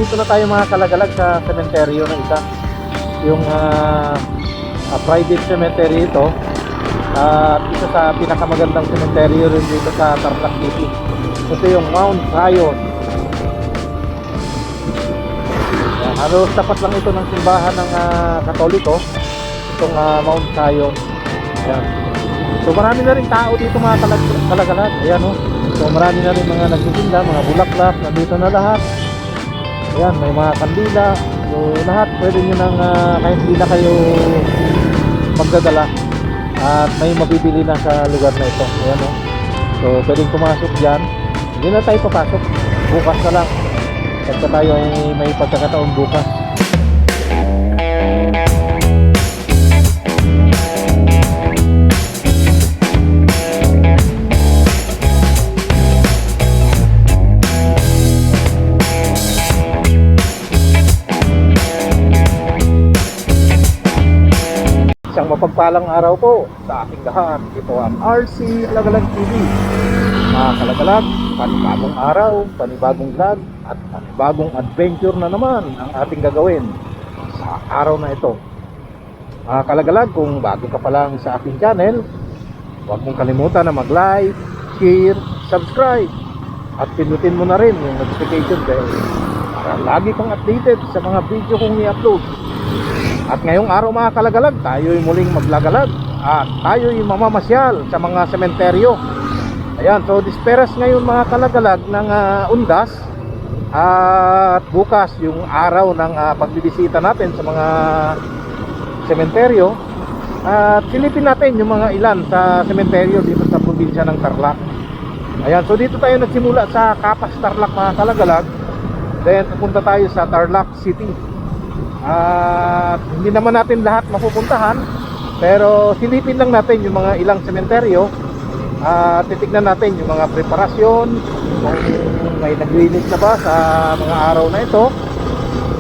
nandito na tayo mga kalagalag sa sementeryo na isa. Yung private cemetery ito. At isa sa pinakamagandang sementeryo rin dito sa Tarlac City. Ito yung Mount Zion. Halos tapat lang ito ng simbahan ng Katoliko. Itong Mount Zion. Ayan. So marami na rin tao dito mga kalagalag. Ayan o. So marami na rin mga nagtitinda, mga bulaklak. Nandito na lahat. Ayan, may mga kandila. So lahat pwede nyo nang kahit hindi na kayo magdadala. At may mabibili na sa lugar na ito. Ayan o. So pwedeng pumasok dyan. Hindi na tayo papasok. Bukas na lang. Pagka tayo ay may pagkakataon bukas. Isang mapagpalang araw po sa ating lahat. Ito ang RC Lagalag TV. Mga kalagalag, panibagong araw, panibagong vlog, at panibagong adventure na naman ang ating gagawin sa araw na ito. Mga kalagalag, kung bago ka pa lang sa aking channel, huwag mong kalimutan na mag-like, share, subscribe, at pinutin mo na rin yung notification bell para lagi kang updated sa mga video kong i-upload. At ngayong araw mga kalagalag, tayo'y muling maglagalag at tayo'y mamamasyal sa mga sementeryo. Ayan, so disperas ngayon mga kalagalag ng undas. At bukas yung araw ng pagbibisita natin sa mga sementeryo. At silipin natin yung mga ilan sa sementeryo dito sa probinsya ng Tarlac. Ayan, so dito tayo nagsimula sa Capas, Tarlac mga kalagalag. Then pupunta tayo sa Tarlac City. At hindi naman natin lahat mapupuntahan, pero silipin lang natin yung mga ilang sementeryo. Titignan natin yung mga preparasyon, kung may naglinis na ba sa mga araw na ito,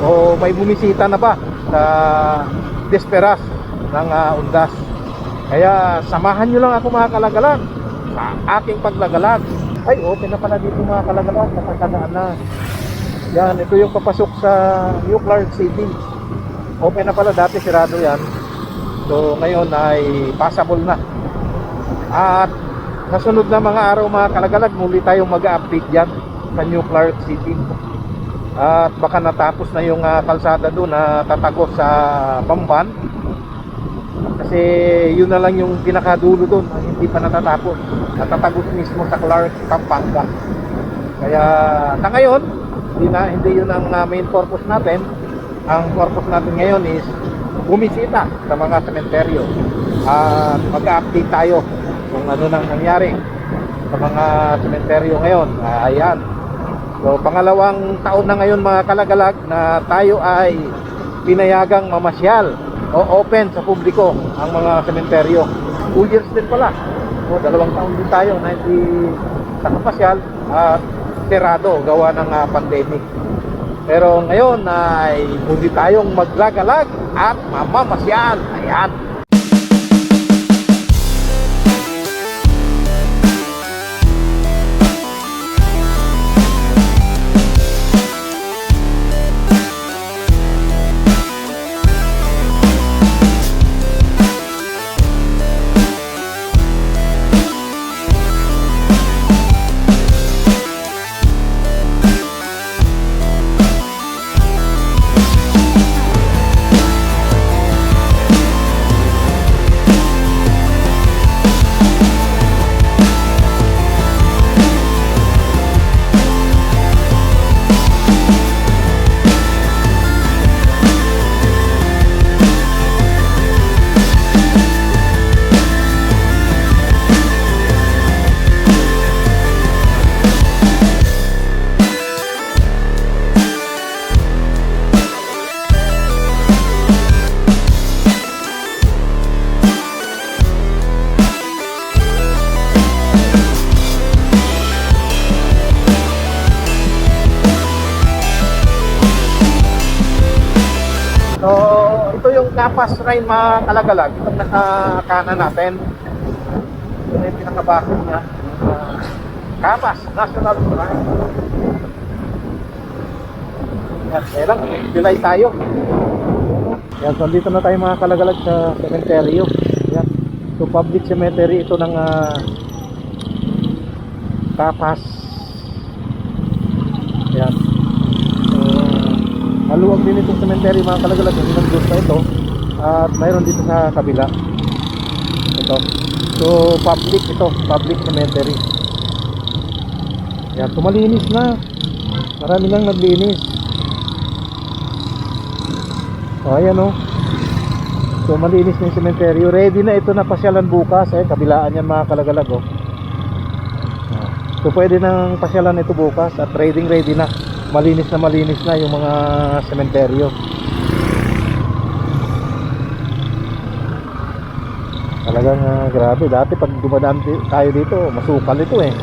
o may bumisita na ba sa disperas ng undas. Kaya samahan nyo lang ako mga kalagalag sa aking paglagalag. Ay, open na pala dito mga kalagalag, nakakadaan na. Yan, ito yung papasok sa New Clark City. Open na pala, dati sirado yan. So ngayon ay passable na. At sa sunod na mga araw mga kalagalag, muli tayong mag-update dyan sa New Clark City. At baka natapos na yung kalsada doon na tatagos sa Bamban. Kasi yun na lang yung pinakadulo doon, hindi pa natatapos. Natatagos mismo sa Clark, Pampanga. Kaya sa ngayon, hindi yun ang main purpose natin. Ang purpose natin ngayon is bumisita sa mga sementeryo at mag-update tayo kung ano nang nangyari sa mga sementeryo ngayon. Ayan, so pangalawang taon na ngayon mga kalagalag na tayo ay pinayagang mamasyal o open sa publiko ang mga sementeryo. 2 years din pala, so 2 taon din tayo na hindi nakapasyal at serado gawa ng pandemic. Pero ngayon ay muli tayong maglagalag at mamamasyal. Ayan. So, ito yung Capas Shrine mga kalagalag. Itong nasa kanan natin. Ito na yung pinakabako niya. Capas National Shrine. Yan, kaya lang, July tayo. Yan, so dito na tayo mga kalagalag sa cementerio. Yan. So public cemetery ito ng Kapas. Yan. So, maluwag din itong cemetery mga kalagalag. Hinagdos na ito. At mayroon dito sa kabila. Ito. So public ito, public cemetery. Yan, so malinis na. Marami nang naglinis. So ayan o. So malinis na yung cemetery. Ready na ito na pasyalan bukas. Kabilaan yan mga kalagalag o. So pwede nang pasyalan ito bukas. At ready na. Malinis na yung mga cemeteryo. Talagang grabe. Dati pag dumadaan tayo dito, masukal ito eh.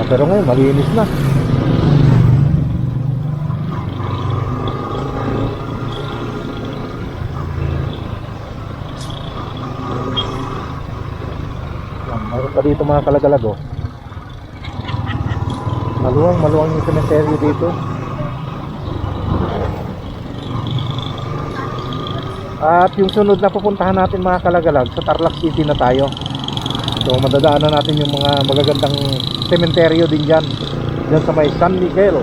Pero ngayon malinis na. Mayroon pa dito mga kalagalag oh. Maluwang yung cemetery dito. At yung sunod na pupuntahan natin mga kalagalag, sa Tarlac City na tayo. So madadaanan natin yung mga magagandang cementerio din dyan sa may San Miguel,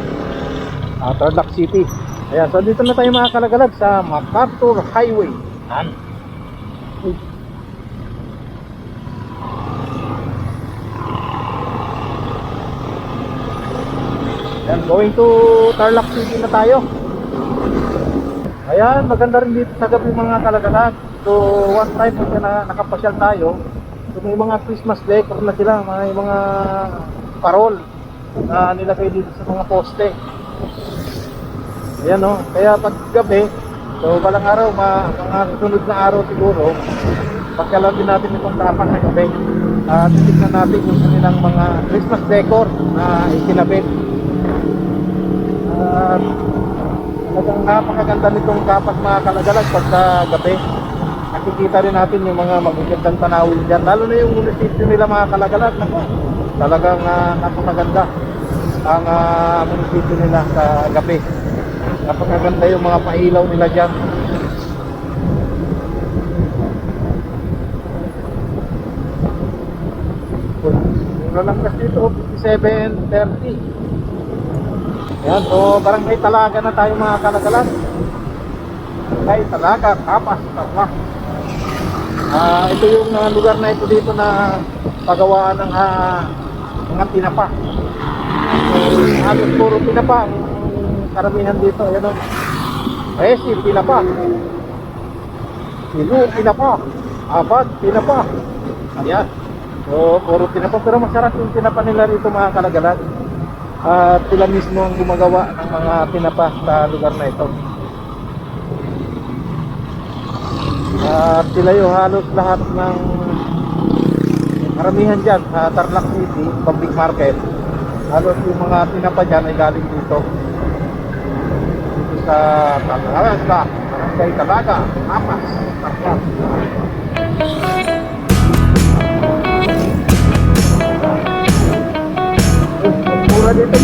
Tarlac City. Ayan, so dito na tayo mga kalagalag sa MacArthur Highway. Ayan, going to Tarlac City na tayo. Ayan, maganda rin dito sa gabi mga kalagalag. So one time pag nakapasyal tayo, so may mga Christmas decor na sila, may mga parol na nilagay dito sa mga poste. Ayan o, kaya pag gabi, so balang araw, mga sunod na araw siguro, pasyalan din natin itong tapak na gabi. Titignan natin yung kanilang mga Christmas decor na ikinabit. Talagang napakaganda nitong Kapas mga kalagalag pagka gabi. Nakikita rin natin yung mga magagandang tanawin dyan, lalo na yung munisipyo nila mga kalagalag. Talagang napakaganda ang munisipyo nila sa gabi. Napakaganda yung mga pailaw nila dyan. Mura lang kasi dito, 57.30. Ayan, so barangay Talaga na tayo mga kalagalag. Barangay Talaga, Kapas, Tarlac. Ito yung lugar na ito dito na pagawaan ng mga tinapa. So halos puro tinapa ang karamihan dito. Ayan o, Resi, tinapa, Ilu, tinapa, Abad, tinapa. Ayan, so puro tinapa, pero masarap yung tinapa nila rito mga kalagalag. At sila mismo ang gumagawa ng mga tinapa sa lugar na ito. At sila yung halos lahat ng karamihan dyan sa Tarlac City public market, halos yung mga tinapa dyan ay galing dito sa Talaga, Barangay Talaga, Kapas, Tarlac. Mura dito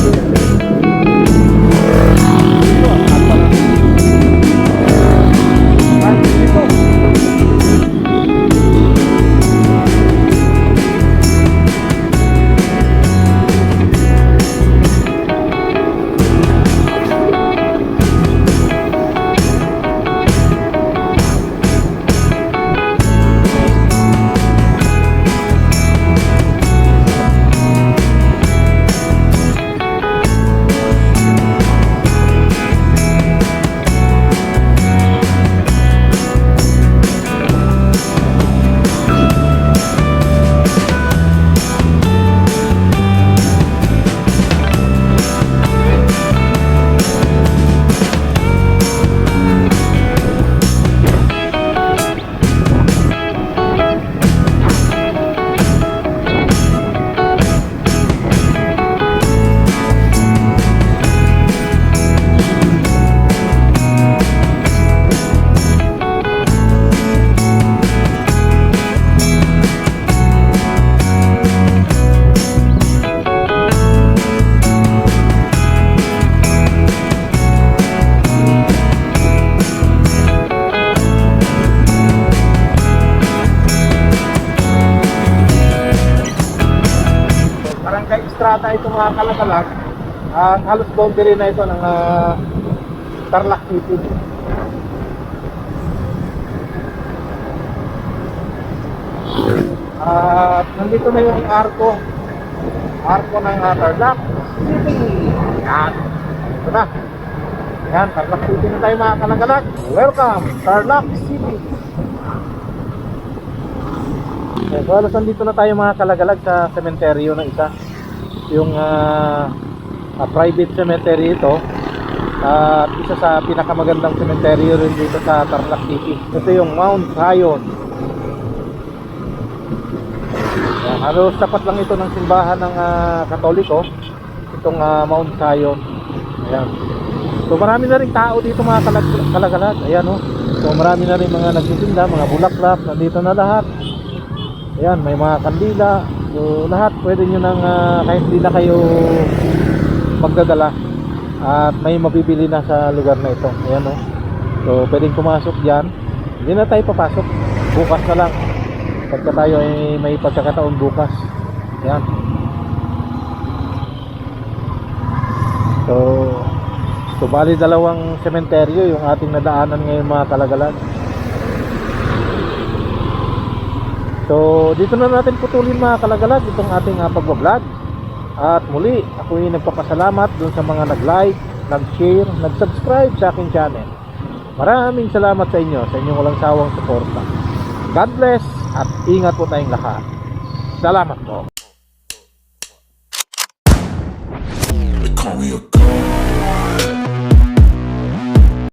bata ito mga kalagalag. Halos boundary na ito ng Tarlac City. At nandito na yung arko ng Tarlac City. Yan, ito na. Yan, Tarlac City na tayo mga kalagalag. Welcome, Tarlac City. Okay, so halos nandito na tayo mga kalagalag sa sementeryo na isa. Yung private cemetery ito. At isa sa pinakamagandang sementeryo rin dito sa Tarlac City. Ito yung Mount Zion. Halos tapat lang ito ng simbahan ng Katoliko, itong Mount Zion. Ayan. So marami na rin tao dito mga kalagalag. Ayan oh. So marami na rin mga nagtitinda, mga bulaklak, nandito na lahat. Ayan, may mga kandila. So lahat pwede nyo nang kahit hindi na kayo magdadala at may mabibili na sa lugar na ito. Ayan oh. So pwedeng pumasok dyan. Hindi na tayo papasok. Bukas na lang. Pagka tayo ay may pagkakataon bukas. Ayan. So bali dalawang sementeryo yung ating nadaanan ngayon mga kalagalag. So dito na natin putulin mga kalagalag itong ating pagbablog. At muli ako ay nagpapasalamat dun sa mga nag-like, nag-share, nag-subscribe sa aking channel. Maraming salamat sa inyo, sa inyong walang sawang suporta. God bless at ingat po tayong lahat. Salamat po.